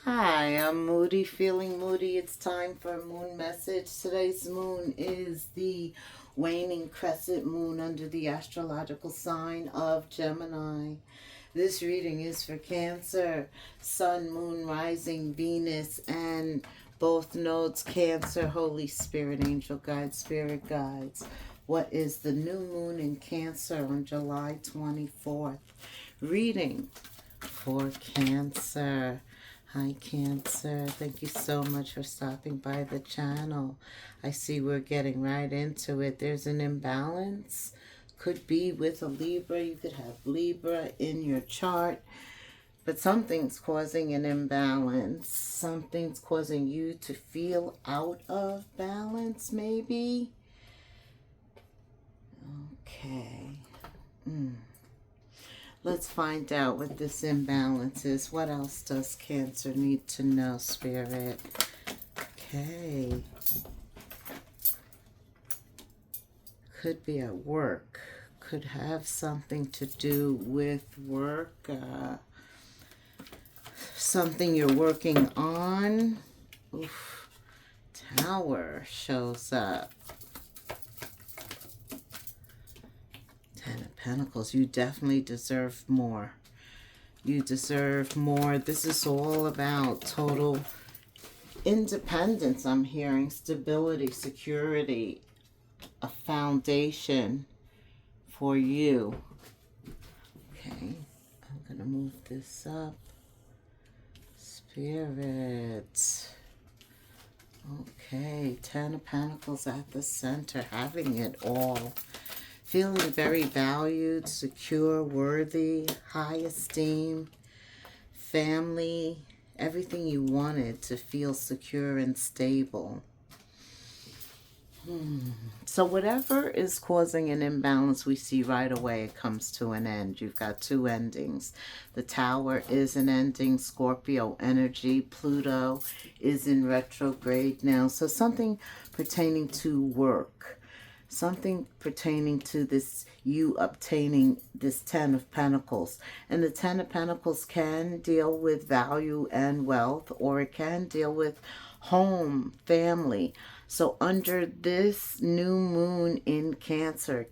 Hi, I'm Moody, feeling moody. It's time for a moon message. Today's moon is the waning crescent moon under the astrological sign of Gemini. This reading is for Cancer, Sun, Moon, Rising, Venus, and both nodes Cancer, Holy Spirit, Angel Guides, Spirit Guides. What is the new moon in Cancer on July 24th? Reading for Cancer. Hi Cancer, thank you so much for stopping by the channel. I see we're getting right into it. There's an imbalance. Could be with a Libra. You could have Libra in your chart. But something's causing an imbalance. Something's causing you to feel out of balance, maybe. Okay. Let's find out what this imbalance is. What else does Cancer need to know, Spirit? Okay. Could be at work. Could have something to do with work. Something you're working on. Oof. Tower shows up. Ten of Pentacles. You definitely deserve more. You deserve more. This is all about total independence. I'm hearing stability, security, a foundation for you. Okay, I'm going to move this up. Spirit. Okay, Ten of Pentacles at the center, having it all. Feeling very valued, secure, worthy, high esteem, family, everything you wanted to feel secure and stable. So whatever is causing an imbalance, we see right away it comes to an end. You've got two endings. The Tower is an ending, Scorpio energy. Pluto is in retrograde now. So something pertaining to work. Something pertaining to this, you obtaining this Ten of Pentacles. And the Ten of Pentacles can deal with value and wealth, or it can deal with home, family. So under this new moon in Cancer,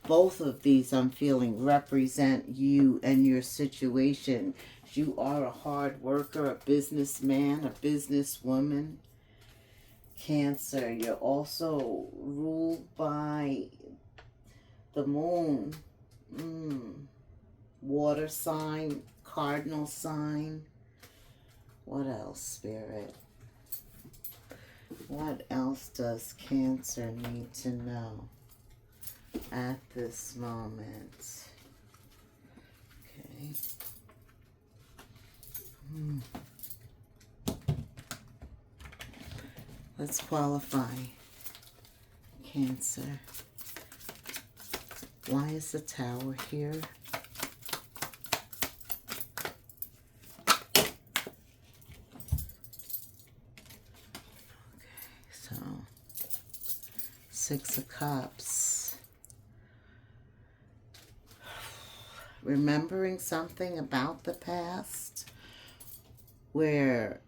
both of these I'm feeling represent you and your situation. You are a hard worker, a businessman, a businesswoman. Cancer, you're also ruled by the moon. Water sign, cardinal sign. What else, Spirit? What else does Cancer need to know at this moment? Okay. Let's qualify Cancer. Why is the Tower here? So, Six of Cups. Remembering something about the past where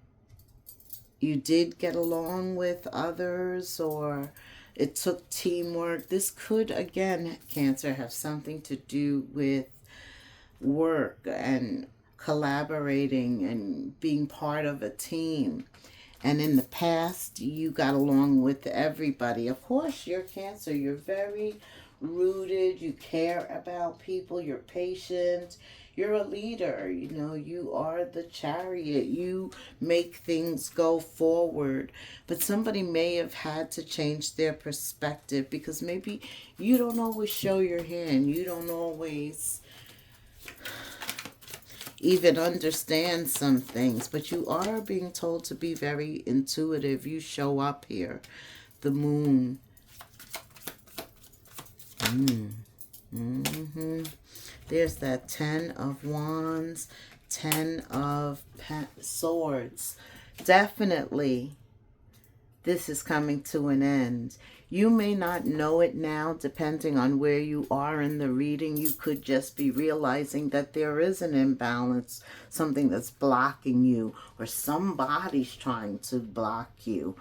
you did get along with others, or it took teamwork. This could, again, Cancer, have something to do with work and collaborating and being part of a team. And in the past, you got along with everybody. Of course, you're Cancer. You're very rooted. You care about people. You're patient. You're a leader. You know, you are the chariot. You make things go forward. But somebody may have had to change their perspective because maybe you don't always show your hand. You don't always even understand some things, but you are being told to be very intuitive. You show up here. The moon. There's that Ten of Wands, Ten of Swords. Definitely This is coming to an end. You may not know it now, depending on where you are in the reading. You could just be realizing that there is an imbalance, something that's blocking you, or somebody's trying to block you.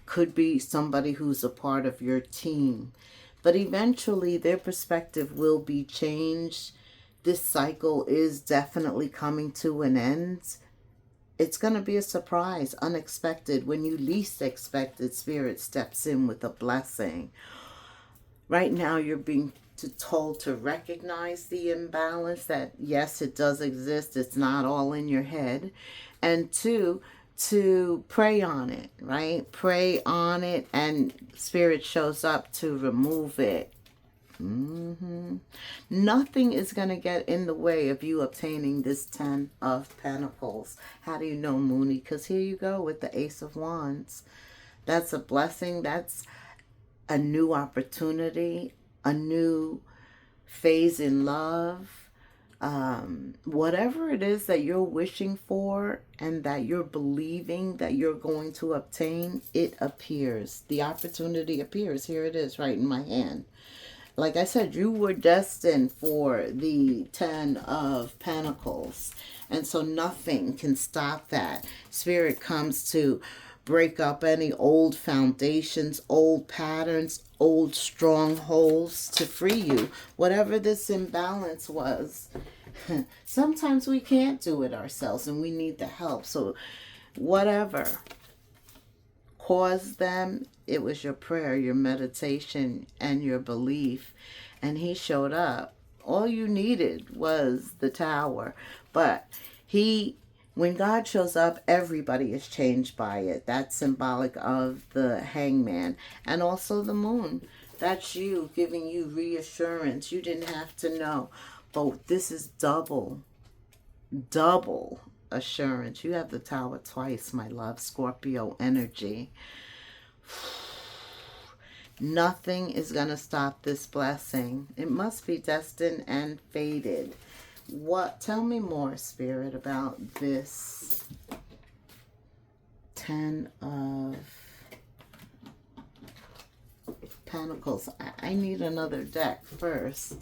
Could be somebody who's a part of your team. But eventually their perspective will be changed. This cycle is definitely coming to an end. It's going to be a surprise, unexpected. When you least expect it, Spirit steps in with a blessing. Right now, you're being told to recognize the imbalance, that yes, it does exist. It's not all in your head. And two, to pray on it, right? Pray on it, and Spirit shows up to remove it. Nothing is going to get in the way of you obtaining this 10 of Pentacles. How do you know, Moody? Because here you go with the Ace of Wands. That's a blessing. That's a new opportunity, a new phase in love. Whatever it is that you're wishing for and that you're believing that you're going to obtain, it appears. The opportunity appears. Here it is right in my hand. Like I said, you were destined for the 10 of Pentacles. And so nothing can stop that. Spirit comes to break up any old foundations, old patterns, old strongholds to free you. Whatever this imbalance was, sometimes we can't do it ourselves and we need the help. So whatever caused them, it was your prayer, your meditation, and your belief. And he showed up. All you needed was the Tower. But when God shows up, everybody is changed by it. That's symbolic of the Hangman. And also the Moon. That's you, giving you reassurance. You didn't have to know. But this is double assurance. You have the Tower twice, my love. Scorpio energy. Nothing is going to stop this blessing. It must be destined and fated. Tell me more, Spirit, about this 10 of Pentacles. I need another deck first.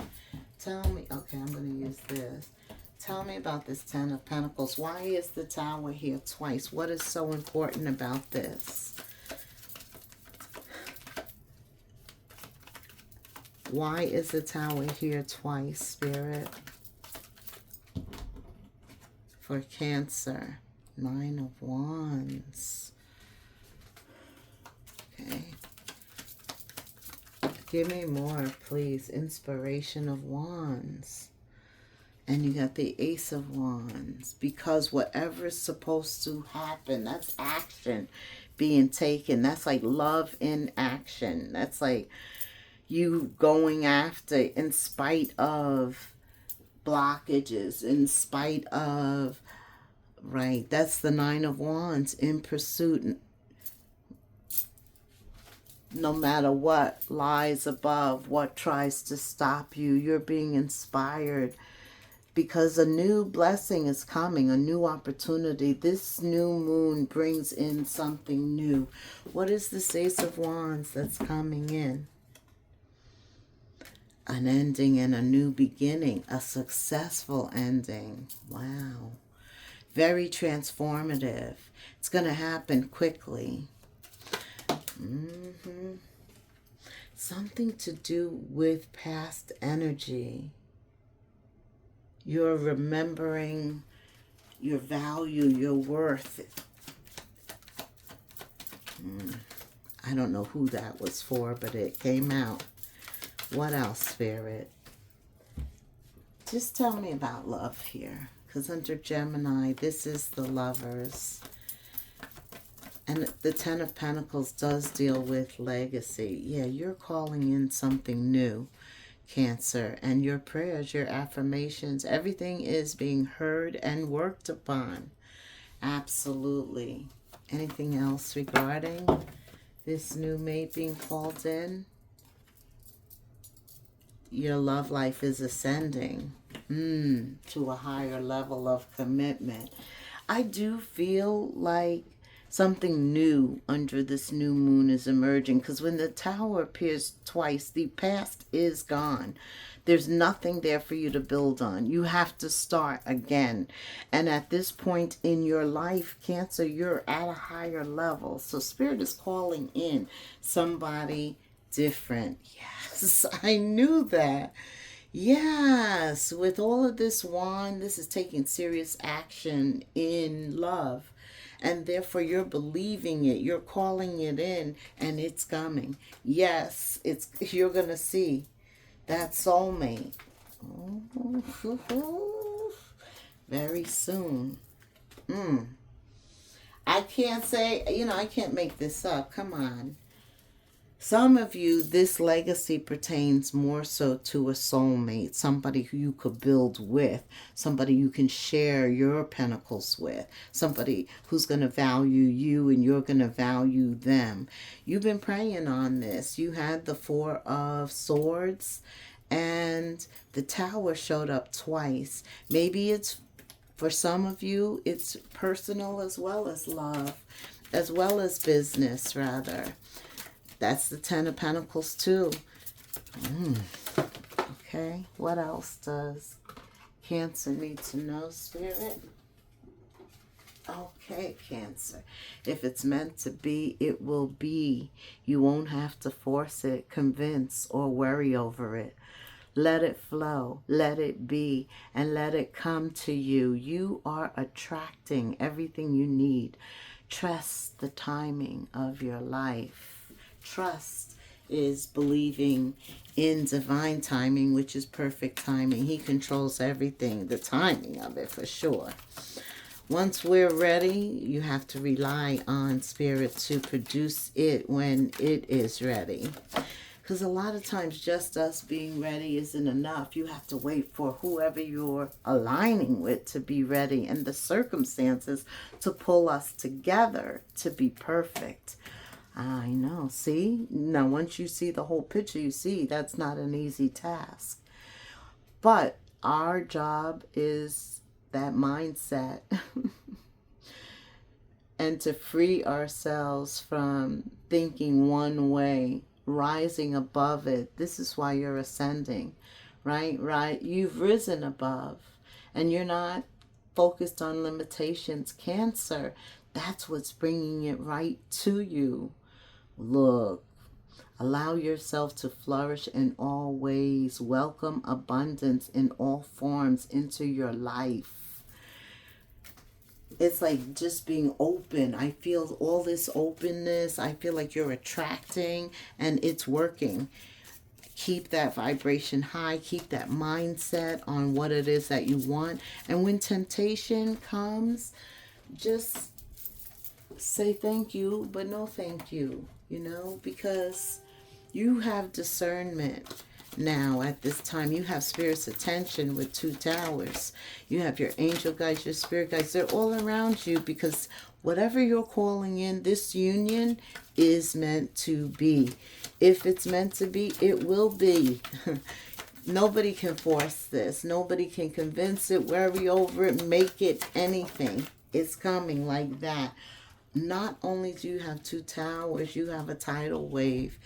Tell me. Okay, I'm going to use this. Tell me about this 10 of Pentacles. Why is the Tower here twice? What is so important about this? Why is the Tower here twice, Spirit? For Cancer. 9 of Wands. Okay. Give me more, please. Inspiration of Wands. And you got the Ace of Wands. Because whatever's supposed to happen, that's action being taken. That's like love in action. That's like you going after in spite of blockages, in spite of, right, that's the 9 of Wands, in pursuit. No matter what lies above, what tries to stop you, you're being inspired because a new blessing is coming, a new opportunity. This new moon brings in something new. What is this Ace of Wands that's coming in? An ending and a new beginning, a successful ending. Wow. Very transformative. It's going to happen quickly. Something to do with past energy. You're remembering your value, your worth. I don't know who that was for, but it came out. What else, Spirit? Just tell me about love here. Because under Gemini, this is the Lovers. And the 10 of Pentacles does deal with legacy. Yeah, you're calling in something new, Cancer. And your prayers, your affirmations, everything is being heard and worked upon. Absolutely. Anything else regarding this new mate being called in? Your love life is ascending to a higher level of commitment. I do feel like Something new under this new moon is emerging, because when the Tower appears twice, the past is gone. There's nothing there for you to build on. You have to start again. And at this point in your life, Cancer, you're at a higher level. So Spirit is calling in somebody different. Yes, I knew that. Yes, with all of this wand, this is taking serious action in love. And therefore you're believing it, you're calling it in, and it's coming. Yes, it's you're going to see that soulmate. Very soon. I can't say, I can't make this up. Come on. Some of you, this legacy pertains more so to a soulmate, somebody who you could build with, somebody you can share your pentacles with, somebody who's going to value you and you're going to value them. You've been praying on this. You had the Four of Swords and the Tower showed up twice. Maybe it's, for some of you, it's personal as well as love, as well as business, rather. That's the Ten of Pentacles too. Okay, what else does Cancer need to know, Spirit? Okay, Cancer. If it's meant to be, it will be. You won't have to force it, convince, or worry over it. Let it flow, let it be, and let it come to you. You are attracting everything you need. Trust the timing of your life. Trust is believing in divine timing, which is perfect timing. He controls everything, the timing of it for sure. Once we're ready, you have to rely on Spirit to produce it when it is ready. Because a lot of times just us being ready isn't enough. You have to wait for whoever you're aligning with to be ready and the circumstances to pull us together to be perfect. I know. See? Now, once you see the whole picture, you see that's not an easy task. But our job is that mindset and to free ourselves from thinking one way, rising above it. This is why you're ascending, right? Right? You've risen above and you're not focused on limitations. Cancer, that's what's bringing it right to you. Look, allow yourself to flourish in all ways. Welcome abundance in all forms into your life. It's like just being open. I feel all this openness. I feel like you're attracting and it's working. Keep that vibration high. Keep that mindset on what it is that you want. And when temptation comes, just say thank you, but no thank you. Because you have discernment now at this time. You have Spirit's attention with 2 towers. You have your angel guides, your spirit guides. They're all around you because whatever you're calling in, this union is meant to be. If it's meant to be, it will be. Nobody can force this. Nobody can convince it, worry over it, make it anything. It's coming like that. Not only do you have 2 towers, you have a tidal wave.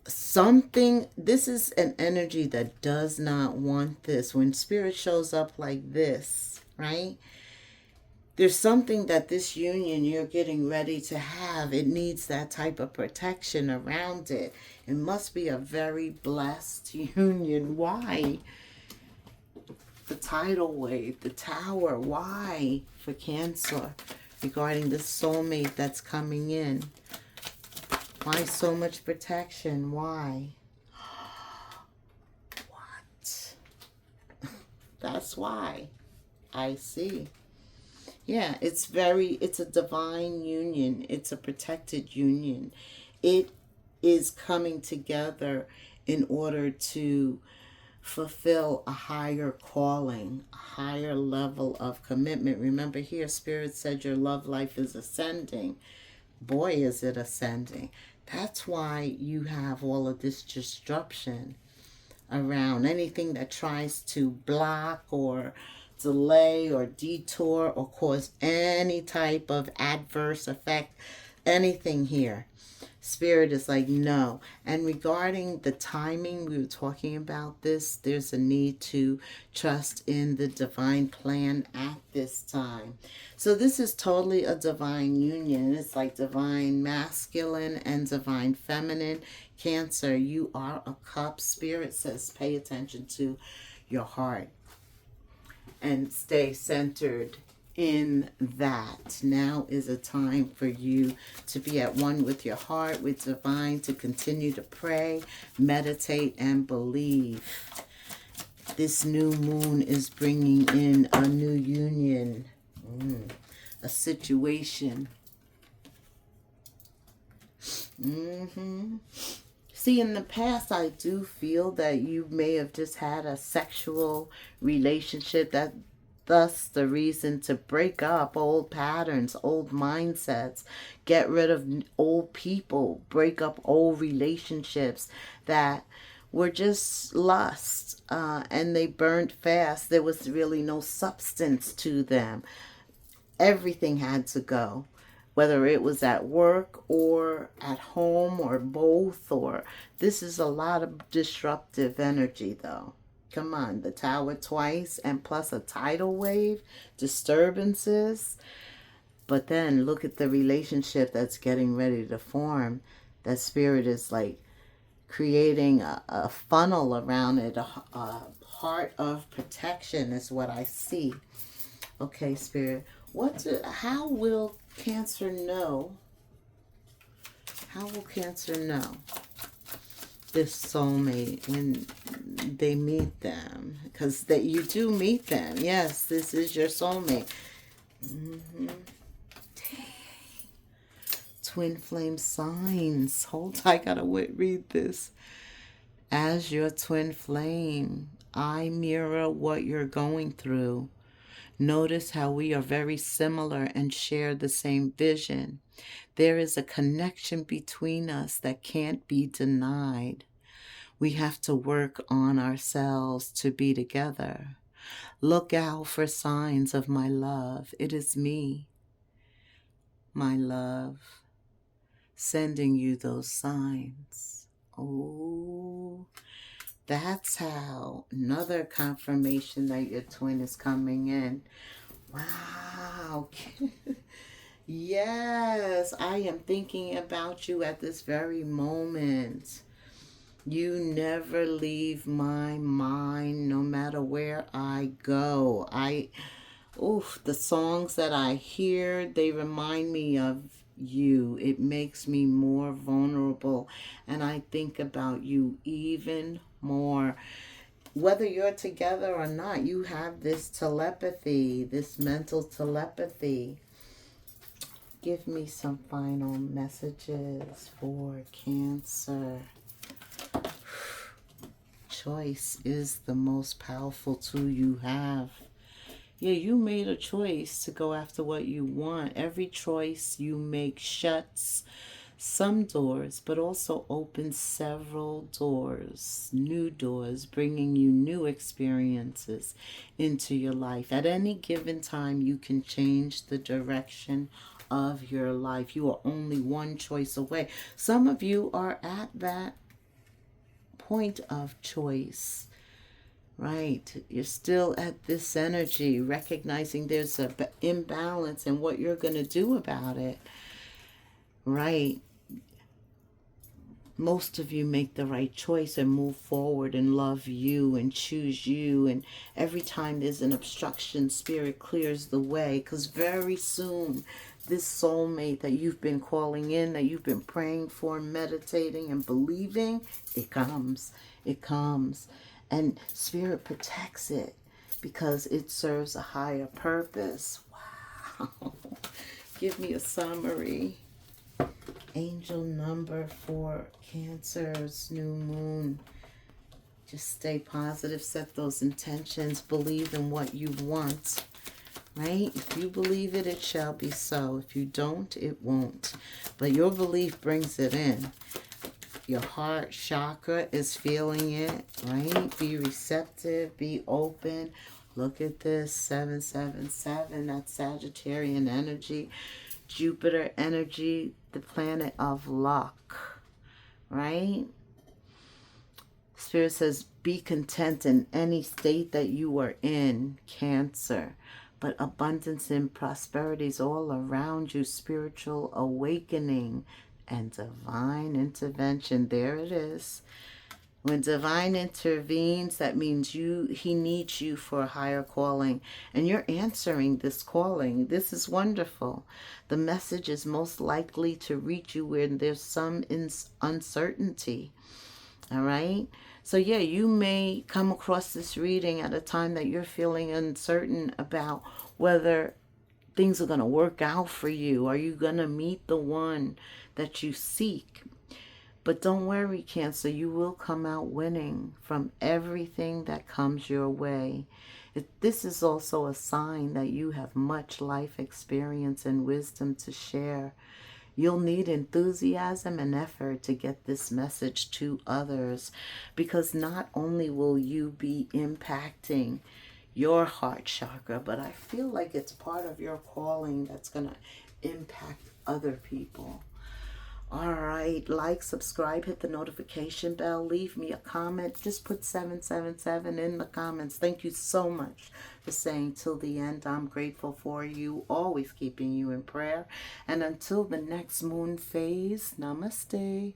This is an energy that does not want this. When Spirit shows up like this, right? There's something that this union you're getting ready to have, it needs that type of protection around it. It must be a very blessed union. Why? The tidal wave, the tower. Why? For Cancer. Regarding the soulmate that's coming in. Why so much protection? Why? What? That's why. I see. Yeah, it's a divine union. It's a protected union. It is coming together in order to fulfill a higher calling, a higher level of commitment. Remember here, Spirit said your love life is ascending. Boy, is it ascending. That's why you have all of this disruption around anything that tries to block or delay or detour or cause any type of adverse effect, anything here. Spirit is like, no. And regarding the timing, we were talking about this, there's a need to trust in the divine plan at this time. So this is totally a divine union. It's like divine masculine and divine feminine. Cancer, you are a cup. Spirit says pay attention to your heart and stay centered in that. Now is a time for you to be at one with your heart, with divine, to continue to pray, meditate, and believe. This new moon is bringing in a new union, a situation. See, in the past, I do feel that you may have just had a sexual relationship, that thus the reason to break up old patterns, old mindsets, get rid of old people, break up old relationships that were just lust, and they burnt fast. There was really no substance to them. Everything had to go, whether it was at work or at home or both. Or this is a lot of disruptive energy, though. Come on, the tower twice and plus a tidal wave, disturbances. But then look at the relationship that's getting ready to form. That spirit is like creating a funnel around it, a heart of protection is what I see. Okay, spirit, how will Cancer know? How will Cancer know this soulmate when they meet them? Because that you do meet them. Yes, this is your soulmate. Dang. Twin flame signs. Hold, I gotta read this. As your twin flame, I mirror what you're going through. Notice how we are very similar and share the same vision. There is a connection between us that can't be denied. We have to work on ourselves to be together. Look out for signs of my love. It is me, my love, sending you those signs. Oh, that's how. Another confirmation that your twin is coming in. Wow. Yes, I am thinking about you at this very moment. You never leave my mind no matter where I go. The songs that I hear, they remind me of you. It makes me more vulnerable, and I think about you even more. Whether you're together or not, you have this telepathy, this mental telepathy. Give me some final messages for Cancer. Choice is the most powerful tool you have. Yeah, you made a choice to go after what you want. Every choice you make shuts some doors, but also opens several doors, new doors, bringing you new experiences into your life. At any given time, you can change the direction of your life. You are only one choice away. Some of you are at that point of choice. Right, you're still at this energy, recognizing there's an imbalance and what you're going to do about it. Right. Most of you make the right choice and move forward and love you and choose you. And every time there's an obstruction, Spirit clears the way. Because very soon, this soulmate that you've been calling in, that you've been praying for, meditating and believing, it comes. It comes. And Spirit protects it because it serves a higher purpose. Wow. Give me a summary. Angel number for Cancer's new moon. Just stay positive. Set those intentions. Believe in what you want. Right? If you believe it, it shall be so. If you don't, it won't. But your belief brings it in. Your heart chakra is feeling it, right? Be receptive, be open, Look at this, 777, that's Sagittarian energy, Jupiter energy, the planet of luck, right? Spirit says, be content in any state that you are in, Cancer. But abundance and prosperity is all around you, spiritual awakening and divine intervention. There it is. When divine intervenes, that means he needs you for a higher calling. And you're answering this calling. This is wonderful. The message is most likely to reach you where there's some uncertainty. All right? So yeah, you may come across this reading at a time that you're feeling uncertain about whether things are going to work out for you. Are you going to meet the one that you seek? But don't worry, Cancer, you will come out winning from everything that comes your way. This is also a sign that you have much life experience and wisdom to share. You'll need enthusiasm and effort to get this message to others, because not only will you be impacting your heart chakra, but I feel like it's part of your calling that's going to impact other people. All right, like, subscribe, hit the notification bell, leave me a comment. Just put 777 in the comments. Thank you so much for saying till the end. I'm grateful for you, always keeping you in prayer. And until the next moon phase, namaste.